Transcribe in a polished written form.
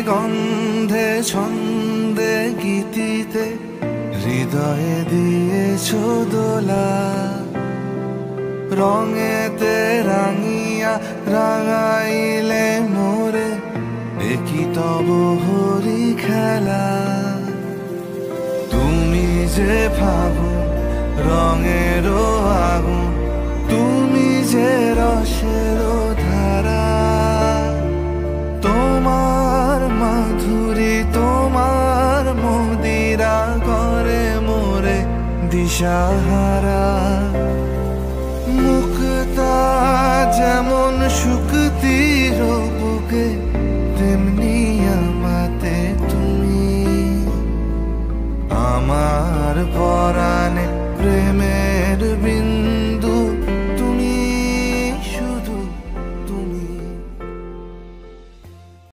গন্ধে ছন্দে গীতিতে হৃদয়ে দিয়েছ দোলা, রঙেতে রাঙিয়া রাঙাইলে মোরে একই তব হরি খেলা। তুমি যে ফাগুন রঙেরও আগুন, তুমি যে রসেরও ধারা, তোমার মাধুরী তোমার মদিরা করে মোরে দিশাহারা। মুক্তা যেমন শুকতির বুকে